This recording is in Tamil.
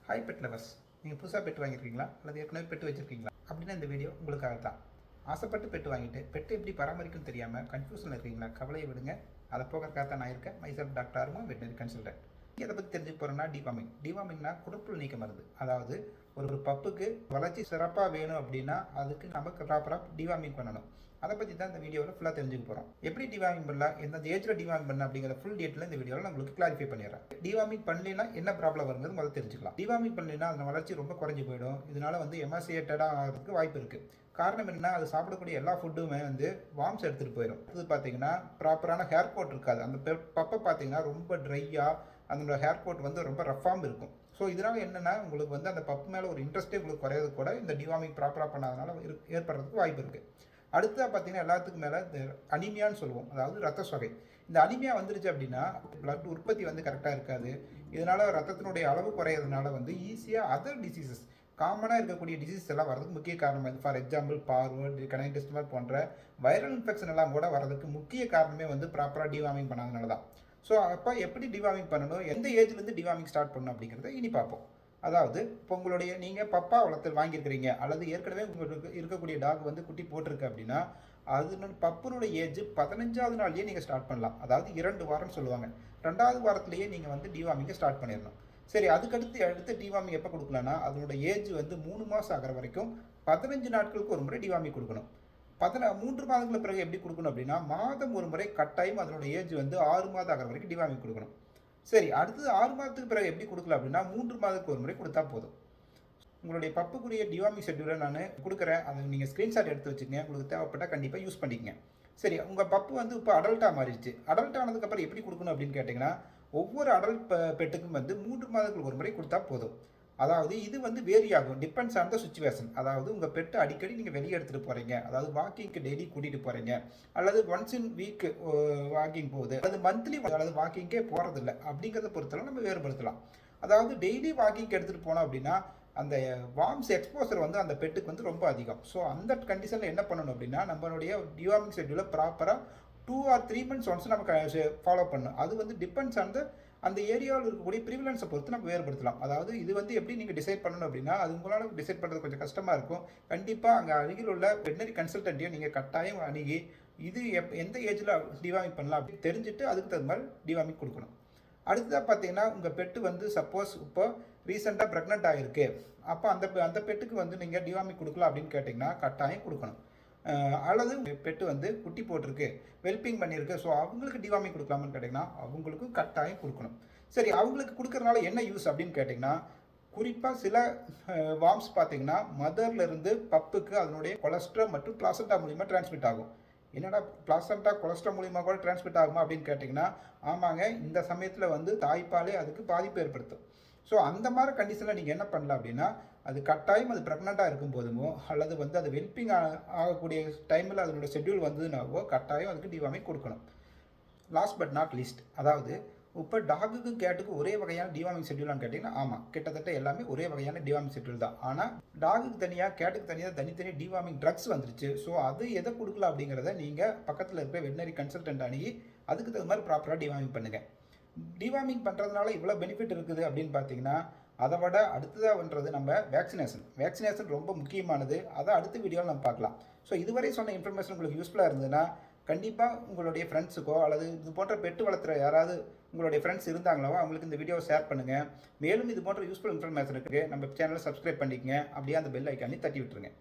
ஹாய் பெட் லவர்ஸ், நீங்கள் புதுசாக பெட் வாங்கியிருக்கீங்களா அல்லது ஏற்கனவே பெட்டு வச்சுருக்கீங்களா அப்படின்னா இந்த வீடியோ உங்களுக்காக தான். ஆசைப்பட்டு பெட்டு வாங்கிட்டு பெட்டு எப்படி பராமரிக்கும் தெரியாமல் கன்ஃபியூஷனில் இருக்கீங்களா? கவலையை விடுங்க. அதை போகிறதுக்காக தான் நான் இருக்கேன். Myself doctor Aruma, veterinary consultant. இதை பற்றி தெரிஞ்சுக்க போகிறோம்னா டிவார்மிங்னா குடற்புழு நீக்க மருந்து. அதாவது ஒரு பப்புக்கு வளர்ச்சி சிறப்பாக வேணும் அப்படின்னா அதுக்கு நமக்கு ப்ராப்பராக டிவார்மிங் பண்ணணும். அதை பற்றி தான் இந்த வீடியோவில் ஃபுல்லாக தெரிஞ்சுக்க போகிறோம். எப்படி டிவார்மிங் பண்ணலாம், எந்த ஏஜில் டிவார்மிங் பண்ணலாம் அப்படிங்கிற ஃபுல் டீட்டெயில் இந்த வீடியோவில் நான் உங்களுக்கு கிளாரிஃபை பண்ணிடுறேன். டிவார்மிங் பண்ணலைன்னா என்ன ப்ராப்ளம் வருங்கிறது முதல்ல தெரிஞ்சுக்கலாம். டிவார்மிங் பண்ணலைன்னா அதன் வளர்ச்சி ரொம்ப குறைஞ்சி போயிடும். இதனால எமாசியேட்டடாக ஆகிறதுக்கு வாய்ப்பு இருக்குது. காரணம் என்ன, அது சாப்பிடக்கூடிய எல்லா ஃபுட்டுமே வார்ம்ஸ் எடுத்துகிட்டு போயிடும். அது பார்த்தீங்கன்னா ப்ராப்பரான ஹேர் கோட் இருக்காது. அந்த பப்பை பார்த்தீங்கன்னா ரொம்ப ட்ரையாக அதோட ஹேர் கோட் ரொம்ப ரஃபாகவும் இருக்கும். ஸோ இதனால் என்னென்னா உங்களுக்கு அந்த பப்பு மேலே ஒரு இன்ட்ரெஸ்ட்டே உங்களுக்கு குறையாது கூட இந்த டிவார்மிங் ப்ராப்பராக பண்ணாதனால ஏற்படுறதுக்கு வாய்ப்பு இருக்குது. அடுத்ததாக பார்த்தீங்கன்னா எல்லாத்துக்கும் மேலே இந்த அனிமியான்னு சொல்லுவோம், அதாவது ரத்த சொகை. இந்த அனிமியா வந்துருச்சு அப்படின்னா பிளட் உற்பத்தி கரெக்டாக இருக்காது. இதனால் ரத்தத்தினுடைய அளவு குறையிறதுனால ஈஸியாக அதர் டிசீசஸ், காமனாக இருக்கக்கூடிய டிசீஸ் எல்லாம் வரதுக்கு முக்கிய காரணம். ஃபார் எக்ஸாம்பிள் பார்வர்ட் கனைடிஸ்டமர் போன்ற வைரல் இன்ஃபெக்ஷன் எல்லாம் கூட வரதுக்கு முக்கிய காரணமே ப்ராப்பராக டிவார்மிங் பண்ணாதனால தான். ஸோ அப்போ எப்படி டிவார்மிங் பண்ணணும், எந்த ஏஜ்லேருந்து டிவார்மிங் ஸ்டார்ட் பண்ணணும் அப்படிங்கிறத இனி பார்ப்போம். அதாவது இப்போ நீங்கள் பப்பா வளர்த்தல் வாங்கியிருக்கிறீங்க அல்லது ஏற்கனவே உங்களுக்கு இருக்கக்கூடிய டாக் குட்டி போட்டிருக்கு அப்படின்னா அது பப்புனுடைய ஏஜ் 15வது நாள்லேயே நீங்கள் ஸ்டார்ட் பண்ணலாம். அதாவது 2 வாரம்னு சொல்லுவாங்க. 2வது வாரத்திலேயே நீங்கள் டிவார்மிங்கை ஸ்டார்ட் பண்ணிடணும். சரி, அடுத்த டிவார்மிங் எப்போ கொடுக்கலாம்னா அதனோட ஏஜ் 3 மாதம் ஆகிற வரைக்கும் 15 நாட்களுக்கு ஒரு முறை டிவார்மிங் கொடுக்கணும். 3 மாதங்களுக்கு பிறகு எப்படி கொடுக்கணும் அப்படின்னா மாதம் ஒரு முறை கட்டாயம் அதனோட ஏஜ் 6 மாதம் ஆகிற வரைக்கும் டிவார்மிங் கொடுக்கணும். சரி, அடுத்தது 6 மாதத்துக்கு பிறகு எப்படி கொடுக்கலாம் அப்படின்னா 3 மாதத்துக்கு ஒரு முறை கொடுத்தா போதும். உங்களுடைய பப்புக்குரிய டிவார்மிங் ஷெட்யூலை நான் கொடுக்குறேன். அதை நீங்கள் ஸ்க்ரீன்ஷாட் எடுத்து வச்சுக்கங்க. உங்களுக்கு தேவைப்பட்டால் கண்டிப்பாக யூஸ் பண்ணிக்கங்க. சரி, உங்கள் பப்பு இப்போ அடல்ட்டாக மாறிடுச்சு. அடல்ட் ஆனதுக்கப்புறம் எப்படி கொடுக்கணும் அப்படின்னு கேட்டிங்கன்னா ஒவ்வொரு அடல்ட் பெட்டுக்கும் 3 மாதங்களுக்கு ஒரு முறை கொடுத்தா போதும். அதாவது இது வேரி ஆகும், டிபெண்ட்ஸ் ஆன் த சிச்சுவேஷன். அதாவது உங்கள் பெட்டு அடிக்கடி நீங்கள் வெளியே எடுத்துகிட்டு போகிறீங்க, அதாவது வாக்கிங்க்கு டெய்லி கூட்டிகிட்டு போகிறீங்க, அல்லது ஒன்ஸ் இன் வீக் வாக்கிங் போகுது, அல்லது மந்த்லி அல்லது வாக்கிங்கே போகிறதில்ல அப்படிங்கிறத பொறுத்தலாம் நம்ம வேறுபடுத்தலாம். அதாவது டெய்லி வாக்கிங்க்கு எடுத்துகிட்டு போனோம் அப்படின்னா அந்த வார்ம்ஸ் எக்ஸ்போசர் அந்த பெட்டுக்கு ரொம்ப அதிகம். ஸோ அந்த கண்டிஷனில் என்ன பண்ணணும் அப்படின்னா நம்மளுடைய டிவார்மிங் ஷெட்யூலை ப்ராப்பராக 2 or 3 months ஒன்ஸ் நம்ம ஃபாலோ பண்ணணும். அது டிபெண்ட்ஸ் ஆன் அந்த ஏரியாவில் இருக்கக்கூடிய ப்ரிவிலன்ஸை பொறுத்து நம்ம வேறுபடுத்தலாம். அதாவது இது எப்படி நீங்கள் டிசைட் பண்ணணும் அப்படின்னா அது உங்களால் டிசைட் பண்ணுறது கொஞ்சம் கஷ்டமாக இருக்கும். கண்டிப்பாக அங்கே அருகில் உள்ள வெட்டனரி கன்சல்டன்ட்டையும் நீங்கள் கட்டாயம் அணுகி இது எந்த ஏஜில் டிவார்மிங் பண்ணலாம் அப்படின்னு தெரிஞ்சுட்டு அதுக்கு தகுந்த மாதிரி டிவார்மிங் கொடுக்கணும். அடுத்ததாக பார்த்தீங்கன்னா உங்கள் பெட்டு சப்போஸ் இப்போ ரீசெண்டாக ப்ரெக்னென்ட் ஆகிருக்கு, அப்போ அந்த பெட்டுக்கு நீங்கள் டிவார்மிங் கொடுக்கலாம் அப்படின்னு கேட்டிங்கன்னா கட்டாயம் கொடுக்கணும். அல்லது பெட்டு குட்டி போட்டிருக்கு, வெல்பிங் பண்ணியிருக்கு, ஸோ அவங்களுக்கு டிவார்மிங் கொடுக்கலாமான்னு கேட்டிங்கன்னா அவங்களுக்கும் கட்டாயம் கொடுக்கணும். சரி, அவங்களுக்கு கொடுக்கறதுனால என்ன யூஸ் அப்படின்னு கேட்டிங்கன்னா குறிப்பாக சில வார்ம்ஸ் பார்த்தீங்கன்னா மதர்லேருந்து பப்புக்கு அதனுடைய கொலஸ்ட்ரால் மற்றும் பிளாசண்டா மூலிமா டிரான்ஸ்மிட் ஆகும். என்னடா பிளாசண்டா கொலஸ்ட்ரால் மூலிமா கூட டிரான்ஸ்மிட் ஆகுமா அப்படின்னு கேட்டிங்கன்னா ஆமாங்க, இந்த சமயத்தில் தாய்ப்பாலே அதுக்கு பாதிப்பு ஏற்படுத்தும். ஸோ அந்த மாதிரி கண்டிஷனில் நீங்கள் என்ன பண்ணலாம் அப்படின்னா அது கட்டாயம் அது ப்ரெக்னெண்ட்டாக இருக்கும் போதுமோ அல்லது அது வெல்பிங் ஆகக்கூடிய டைமில் அதனோட ஷெட்யூல் வந்ததுனாவோ கட்டாயம் அதுக்கு டிவார்மிங் கொடுக்கணும். லாஸ்ட் பட் நாட் லீஸ்ட், அதாவது இப்போ டாகுக்கும் கேட்டுக்கும் ஒரே வகையான டிவார்மிங் ஷெட்யூலான்னு கேட்டிங்கன்னா ஆமாம், கிட்டத்தட்ட எல்லாமே ஒரே வகையான டிவார்மிங் ஷெட்யூல் தான். ஆனால் டாகுக்கு தனியாக கேட்டுக்கு தனியாக தனித்தனி டிவார்மிங் ட்ரக்ஸ் வந்துருச்சு. ஸோ அது எதை கொடுக்கலாம் அப்படிங்கிறத நீங்கள் பக்கத்தில் இருக்கிற வெட்டனரி கன்சல்டன்ட் அணுகி அதுக்கு தகுந்த மாதிரி ப்ராப்பராக டிவார்மிங் பண்ணுங்கள். டிவார்மிங் பண்ணுறதுனால இவ்வளோ பெனிஃபிட் இருக்குது அப்படின்னு பார்த்தீங்கன்னா அதை விட அடுத்ததாக நம்ம வேக்சினேஷன் ரொம்ப முக்கியமானது. அதை அடுத்த வீடியோவில் நம்ம பார்க்கலாம். ஸோ இதுவரை சொன்ன இன்ஃபர்மேஷன் உங்களுக்கு யூஸ்ஃபுல்லாக இருந்ததுன்னா கண்டிப்பாக உங்களுடைய ஃப்ரெண்ட்ஸுக்கோ அல்லது இது போன்ற பெட்டு வளர்த்துற யாராவது உங்களுடைய ஃப்ரெண்ட்ஸ் இருந்தாங்களோ அவங்களுக்கு இந்த வீடியோவை ஷேர் பண்ணுங்கள். மேலும் இது போன்ற யூஸ்ஃபுல் இன்ஃபர்மேஷனுக்கு நம்ம சேனலை சப்ஸ்கிரைப் பண்ணிக்கங்க. அப்படியே அந்த பெல் ஐக்கானே தட்டி விட்டுருங்க.